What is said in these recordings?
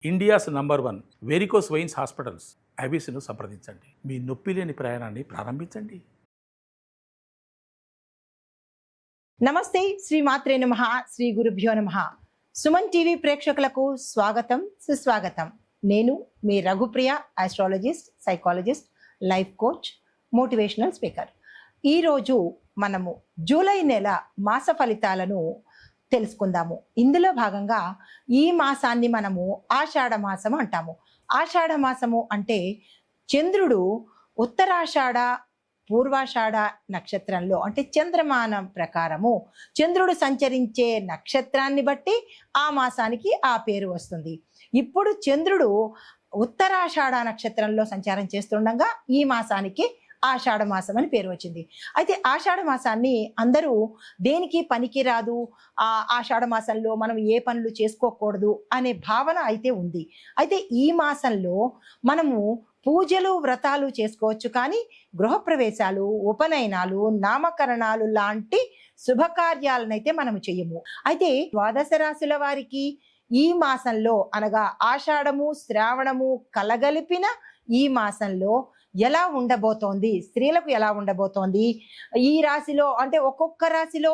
India's number 1 varicose veins hospitals ఐబీసీను సంప్రదించండి. మీ నొప్పి లేని ప్రయాణాన్ని ప్రారంభించండి. నమస్తే, శ్రీ మాత్రే నమః, శ్రీ గురుభ్యో నమః. సుమన్ టీవీ ప్రేక్షకులకు స్వాగతం, సుస్వాగతం. నేను మీ Raghupriya, astrologist, psychologist, life coach, motivational speaker. ఈరోజు మనము జూలై నెల మాస ఫలితాలను తెలుసుకుందాము. ఇందులో భాగంగా ఈ మాసాన్ని మనము ఆషాఢ మాసం అంటాము. ఆషాఢ మాసము అంటే చంద్రుడు ఉత్తరాషాఢ పూర్వాషాఢ నక్షత్రంలో అంటే చంద్రమానం ప్రకారము చంద్రుడు సంచరించే నక్షత్రాన్ని బట్టి ఆ మాసానికి ఆ పేరు వస్తుంది. ఇప్పుడు చంద్రుడు ఉత్తరాషాఢ నక్షత్రంలో సంచారం చేస్తుండగా ఈ మాసానికి ఆషాఢ మాసం అని పేరు వచ్చింది. అయితే ఆషాఢ మాసాన్ని అందరూ దేనికి పనికి రాదు, ఆషాఢ మాసంలో మనం ఏ పనులు చేసుకోకూడదు అనే భావన అయితే ఉంది. అయితే ఈ మాసంలో మనము పూజలు వ్రతాలు చేసుకోవచ్చు, కానీ గృహప్రవేశాలు, ఉపనయనాలు, నామకరణాలు లాంటి శుభకార్యాలనైతే మనము చెయ్యము. అయితే ద్వాదశ రాశుల వారికి ఈ మాసంలో అనగా ఆషాఢము శ్రావణము కలగలిపిన ఈ మాసంలో ఎలా ఉండబోతోంది, స్త్రీలకు ఎలా ఉండబోతోంది, ఈ రాశిలో అంటే ఒక్కొక్క రాశిలో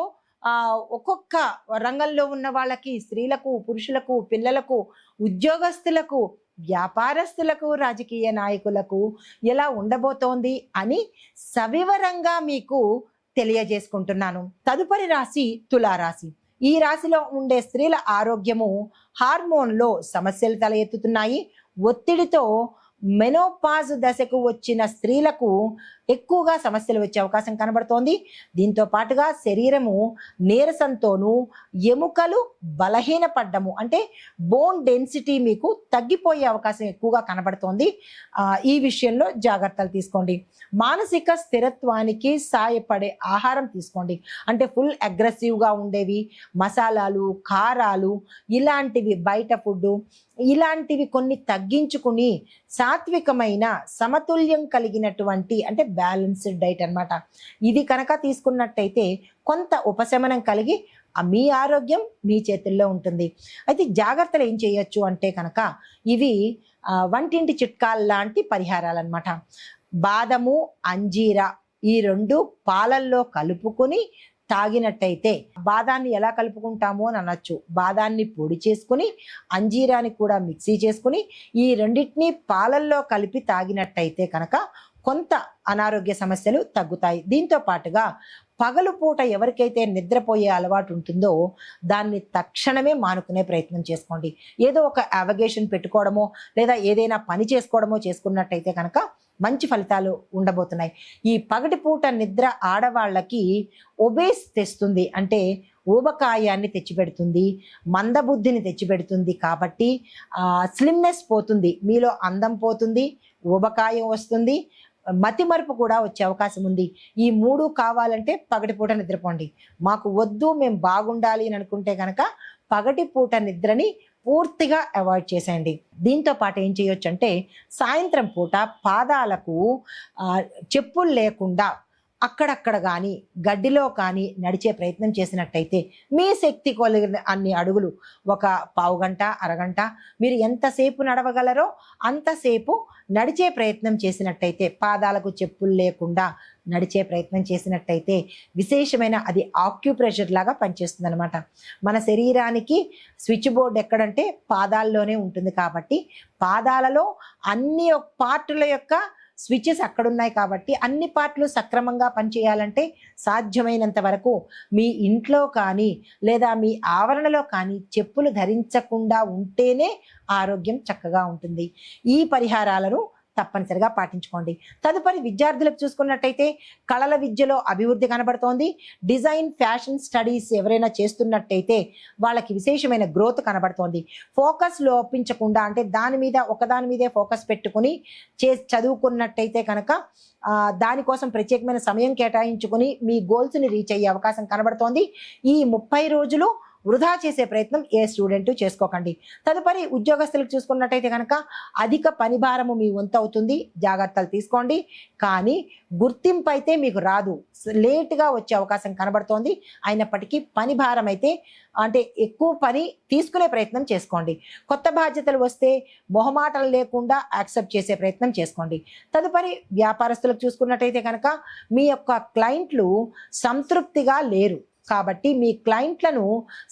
ఒక్కొక్క రంగంలో ఉన్న వాళ్ళకి, స్త్రీలకు, పురుషులకు, పిల్లలకు, ఉద్యోగస్తులకు, వ్యాపారస్తులకు, రాజకీయ నాయకులకు ఎలా ఉండబోతోంది అని సవివరంగా మీకు తెలియజేసుకుంటున్నాను. తదుపరి రాశి తులారాశి. ఈ రాశిలో ఉండే స్త్రీల ఆరోగ్యము హార్మోన్లో సమస్యలు తల ఎత్తుతున్నాయి. ఒత్తిడితో మెనోపాజ్ దశకు వచ్చిన స్త్రీలకు ఎక్కువగా సమస్యలు వచ్చే అవకాశం కనబడుతోంది. దీంతో పాటుగా శరీరము నీరసంతోనూ, ఎముకలు బలహీనపడ్డము అంటే బోన్ డెన్సిటీ మీకు తగ్గిపోయే అవకాశం ఎక్కువగా కనబడుతోంది. ఈ విషయంలో జాగ్రత్తలు తీసుకోండి. మానసిక స్థిరత్వానికి సాయపడే ఆహారం తీసుకోండి. అంటే ఫుల్ అగ్రెసివ్గా ఉండేవి, మసాలాలు, కారాలు, ఇలాంటివి, బయట ఫుడ్ ఇలాంటివి కొన్ని తగ్గించుకుని సాత్వికమైన సమతుల్యం కలిగినటువంటి అంటే బ్యాలెన్స్డ్ డైట్ అన్నమాట. ఇది కనుక తీసుకున్నట్టయితే కొంత ఉపశమనం కలిగి మీ ఆరోగ్యం మీ చేతుల్లో ఉంటుంది. అయితే జాగ్రత్తలు ఏం చేయొచ్చు అంటే కనుక ఇవి వంటింటి చిట్కాల లాంటి పరిహారాలు అన్నమాట. బాదము, అంజీరా ఈ రెండు పాలల్లో కలుపుకొని తాగినట్టయితే, బాదాన్ని ఎలా కలుపుకుంటాము అని అనొచ్చు, బాదాన్ని పొడి చేసుకుని అంజీరాని కూడా మిక్సీ చేసుకుని ఈ రెండింటినీ పాలల్లో కలిపి తాగినట్టయితే కనుక కొంత అనారోగ్య సమస్యలు తగ్గుతాయి. దీంతో పాటుగా పగలు పూట ఎవరికైతే నిద్రపోయే అలవాటు ఉంటుందో దాన్ని తక్షణమే మానుకునే ప్రయత్నం చేసుకోండి. ఏదో ఒక అవగేషన్ పెట్టుకోవడమో లేదా ఏదైనా పని చేసుకోవడమో చేసుకున్నట్టయితే కనుక మంచి ఫలితాలు ఉండబోతున్నాయి. ఈ పగటి పూట నిద్ర ఆడవాళ్ళకి ఒబేస్ తెస్తుంది, అంటే ఊబకాయాన్ని తెచ్చిపెడుతుంది, మందబుద్ధిని తెచ్చిపెడుతుంది. కాబట్టి స్లిమ్నెస్ పోతుంది, మీలో అందం పోతుంది, ఊబకాయం వస్తుంది, మతిమరుపు కూడా వచ్చే అవకాశం ఉంది. ఈ మూడు కావాలంటే పగటిపూట నిద్రపోండి. మాకు వద్దు, మేము బాగుండాలి అని అనుకుంటే కనుక పగటిపూట నిద్రని పూర్తిగా అవాయిడ్ చేసేయండి. దీంతో పాటు ఏం చేయొచ్చు అంటే సాయంత్రం పూట పాదాలకు చెప్పులు లేకుండా అక్కడక్కడ కానీ గడ్డిలో కానీ నడిచే ప్రయత్నం చేసినట్టయితే మీ శక్తి కొలిగిన అన్ని అడుగులు, ఒక పావుగంట, అరగంట, మీరు ఎంతసేపు నడవగలరో అంతసేపు నడిచే ప్రయత్నం చేసినట్టయితే, పాదాలకు చెప్పులు లేకుండా నడిచే ప్రయత్నం చేసినట్టయితే విశేషమైన అది ఆక్యుప్రెషర్ లాగా పనిచేస్తుంది అనమాట. మన శరీరానికి స్విచ్ బోర్డ్ ఎక్కడంటే పాదాల్లోనే ఉంటుంది. కాబట్టి పాదాలలో అన్ని పార్టుల యొక్క స్విచెస్ అక్కడున్నాయి. కాబట్టి అన్ని పార్ట్లు సక్రమంగా పనిచేయాలంటే సాధ్యమైనంత వరకు మీ ఇంట్లో కానీ లేదా మీ ఆవరణలో కానీ చెప్పులు ధరించకుండా ఉంటేనే ఆరోగ్యం చక్కగా ఉంటుంది. ఈ పరిహారాలను తప్పనిసరిగా పాటించుకోండి. తదుపరి విద్యార్థులకు చూసుకున్నట్టయితే కళల విద్యలో అభివృద్ధి కనబడుతోంది. డిజైన్, ఫ్యాషన్ స్టడీస్ ఎవరైనా చేస్తున్నట్టయితే వాళ్ళకి విశేషమైన గ్రోత్ కనబడుతోంది. ఫోకస్ లోపించకుండా అంటే ఒకదాని మీదే ఫోకస్ పెట్టుకుని చదువుకున్నట్టయితే కనుక దానికోసం ప్రత్యేకమైన సమయం కేటాయించుకుని మీ గోల్స్ని రీచ్ అయ్యే అవకాశం కనబడుతోంది. ఈ 30 రోజులు వృధా చేసే ప్రయత్నం ఏ స్టూడెంట్ చేసుకోకండి. తదుపరి ఉద్యోగస్తులకు చూసుకున్నట్టయితే కనుక అధిక పని భారము మీ వంతు అవుతుంది, జాగ్రత్తలు తీసుకోండి. కానీ గుర్తింపు అయితే మీకు రాదు, లేట్గా వచ్చే అవకాశం కనబడుతోంది. అయినప్పటికీ పని భారం అయితే అంటే ఎక్కువ పని తీసుకునే ప్రయత్నం చేసుకోండి. కొత్త బాధ్యతలు వస్తే మొహమాటలు లేకుండా యాక్సెప్ట్ చేసే ప్రయత్నం చేసుకోండి. తదుపరి వ్యాపారస్తులకు చూసుకున్నట్టయితే కనుక మీ యొక్క క్లయింట్లు సంతృప్తిగా లేరు కాబట్టి మీ క్లయింట్లను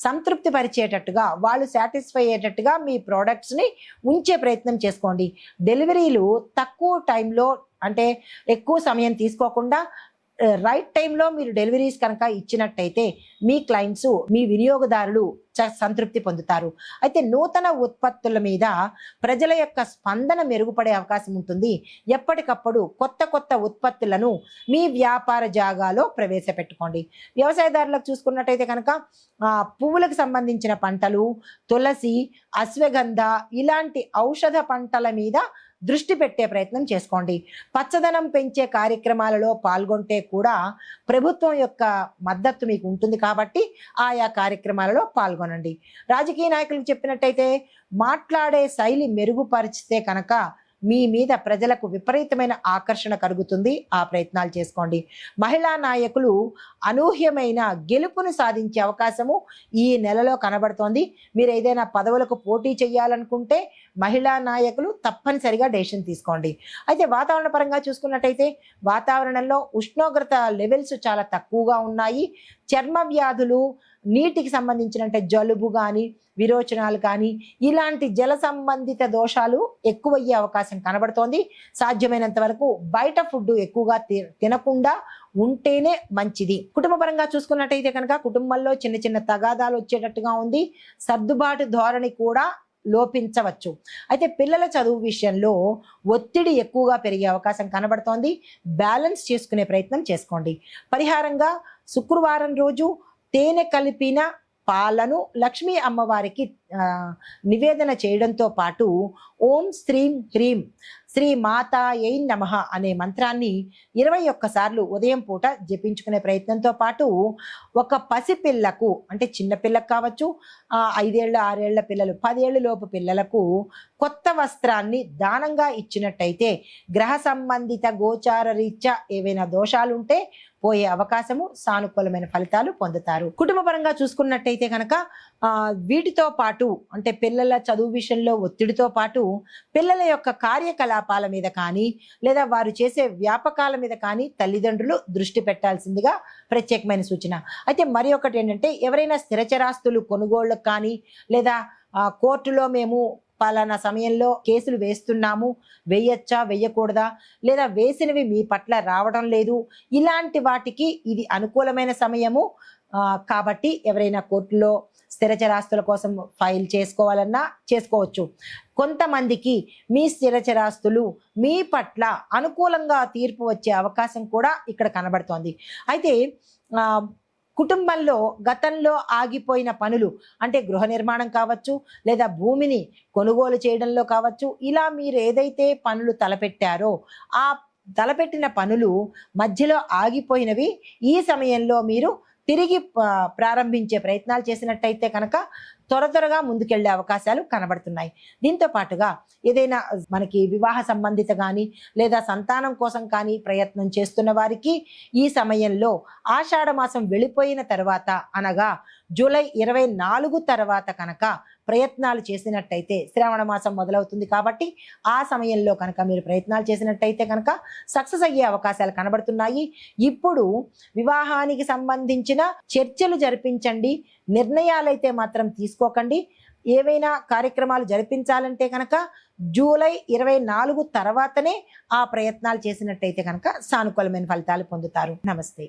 సంతృప్తి పరిచేటట్టుగా, వాళ్ళు సాటిస్ఫై అయ్యేటట్టుగా మీ ప్రోడక్ట్స్ని ఉంచే ప్రయత్నం చేసుకోండి. డెలివరీలు తక్కువ టైంలో అంటే ఎక్కువ సమయం తీసుకోకుండా రైట్ టైంలో మీరు డెలివరీస్ కనుక ఇచ్చినట్టయితే మీ క్లయింట్స్, మీ వినియోగదారులు సంతృప్తి పొందుతారు. అయితే నూతన ఉత్పత్తుల మీద ప్రజల యొక్క స్పందన మెరుగుపడే అవకాశం ఉంటుంది. ఎప్పటికప్పుడు కొత్త కొత్త ఉత్పత్తులను మీ వ్యాపార జాగాలో ప్రవేశపెట్టుకోండి. వ్యవసాయదారులకు చూసుకున్నట్టయితే కనుక పువ్వులకు సంబంధించిన పంటలు, తులసి, అశ్వగంధ ఇలాంటి ఔషధ పంటల మీద దృష్టి పెట్టే ప్రయత్నం చేసుకోండి. పచ్చదనం పెంచే కార్యక్రమాలలో పాల్గొంటే కూడా ప్రభుత్వం యొక్క మద్దతు మీకు ఉంటుంది కాబట్టి ఆయా కార్యక్రమాలలో పాల్గొనండి. రాజకీయ నాయకులకు చెప్పినట్టయితే మాట్లాడే శైలి మెరుగుపరిచితే కనుక మీ మీద ప్రజలకు విపరీతమైన ఆకర్షణ కలుగుతుంది, ఆ ప్రయత్నాలు చేసుకోండి. మహిళా నాయకులు అనూహ్యమైన గెలుపును సాధించే అవకాశము ఈ నెలలో కనబడుతోంది. మీరు ఏదైనా పదవులకు పోటీ చేయాలనుకుంటే మహిళా నాయకులు తప్పనిసరిగా డెసిషన్ తీసుకోండి. అయితే వాతావరణ పరంగా చూసుకున్నట్టయితే వాతావరణంలో ఉష్ణోగ్రత లెవెల్స్ చాలా తక్కువగా ఉన్నాయి. చర్మ వ్యాధులు, నీటికి సంబంధించిన జలుబు కానీ విరోచనాలు కానీ ఇలాంటి జల సంబంధిత దోషాలు ఎక్కువయ్యే అవకాశం కనబడుతోంది. సాధ్యమైనంత వరకు బయట ఫుడ్ ఎక్కువగా తినకుండా ఉంటేనే మంచిది. కుటుంబ పరంగా చూసుకున్నట్టయితే కనుక కుటుంబంలో చిన్న చిన్న తగాదాలు వచ్చేటట్టుగా ఉంది. సర్దుబాటు ధోరణి కూడా లోపించవచ్చు. అయితే పిల్లల చదువు విషయంలో ఒత్తిడి ఎక్కువగా పెరిగే అవకాశం కనబడుతోంది. బ్యాలెన్స్ చేసుకునే ప్రయత్నం చేసుకోండి. పరిహారంగా శుక్రవారం రోజు తేనె కలిపిన పాలను లక్ష్మీ అమ్మవారికి నివేదన చేయడంతో పాటు ఓం శ్రీం హ్రీం శ్రీ మాతాయై నమః అనే మంత్రాన్ని 21 సార్లు ఉదయం పూట జపించుకునే ప్రయత్నంతో పాటు ఒక పసిపిల్లకు అంటే చిన్నపిల్లకు కావచ్చు, 5 ఏళ్ళ 6 ఏళ్ల పిల్లలు, 10 ఏళ్ళ లోపు పిల్లలకు కొత్త వస్త్రాన్ని దానంగా ఇచ్చినట్టయితే గ్రహ సంబంధిత గోచార రీత్యా ఏవైనా దోషాలుంటే పోయే అవకాశము, సానుకూలమైన ఫలితాలు పొందుతారు. కుటుంబ పరంగా చూసుకున్నట్టయితే కనుక వీటితో పాటు అంటే పిల్లల చదువు విషయంలో ఒత్తిడితో పాటు పిల్లల యొక్క కార్యకలాపాల మీద కానీ లేదా వారు చేసే వ్యాపకాల మీద కానీ తల్లిదండ్రులు దృష్టి పెట్టాల్సిందిగా ప్రత్యేకమైన సూచన. అయితే మరి ఒకటి ఏంటంటే ఎవరైనా స్థిరచరాస్తులు కొనుగోళ్ళకు కానీ లేదా కోర్టులో మేము పలానా సమయంలో కేసులు వేస్తున్నాము, వేయచ్చా వేయకూడదా, లేదా వేసినవి మీ పట్ల రావడం లేదు, ఇలాంటి వాటికి ఇది అనుకూలమైన సమయము. కాబట్టి ఎవరైనా కోర్టులో స్థిరచరాస్తుల కోసం ఫైల్ చేసుకోవాలన్నా చేసుకోవచ్చు. కొంతమందికి మీ స్థిరచరాస్తులు మీ పట్ల అనుకూలంగా తీర్పు వచ్చే అవకాశం కూడా ఇక్కడ కనబడుతోంది. అయితే కుటుంబంలో గతంలో ఆగిపోయిన పనులు అంటే గృహ నిర్మాణం కావచ్చు లేదా భూమిని కొనుగోలు చేయడంలో కావచ్చు, ఇలా మీరు ఏదైతే పనులు తలపెట్టారో ఆ తలపెట్టిన పనులు మధ్యలో ఆగిపోయినవి ఈ సమయంలో మీరు తిరిగి ప్రారంభించే ప్రయత్నాలు చేసినట్టయితే కనుక త్వరగా ముందుకెళ్లే అవకాశాలు కనబడుతున్నాయి. దీంతో పాటుగా ఏదైనా మనకి వివాహ సంబంధిత కానీ లేదా సంతానం కోసం కానీ ప్రయత్నం చేస్తున్న వారికి ఈ సమయంలో ఆషాఢ మాసం వెళ్ళిపోయిన తర్వాత అనగా జూలై 24 తర్వాత కనుక ప్రయత్నాలు చేసినట్టయితే శ్రావణ మాసం మొదలవుతుంది కాబట్టి ఆ సమయంలో కనుక మీరు ప్రయత్నాలు చేసినట్టయితే కనుక సక్సెస్ అయ్యే అవకాశాలు కనబడుతున్నాయి. ఇప్పుడు వివాహానికి సంబంధించిన చర్చలు జరిపించండి, నిర్ణయాలైతే మాత్రం తీసుకోకండి. ఏవైనా కార్యక్రమాలు జరిపించాలంటే కనుక జూలై 24 తర్వాతనే ఆ ప్రయత్నాలు చేసినట్టయితే కనుక సానుకూలమైన ఫలితాలు పొందుతారు. నమస్తే.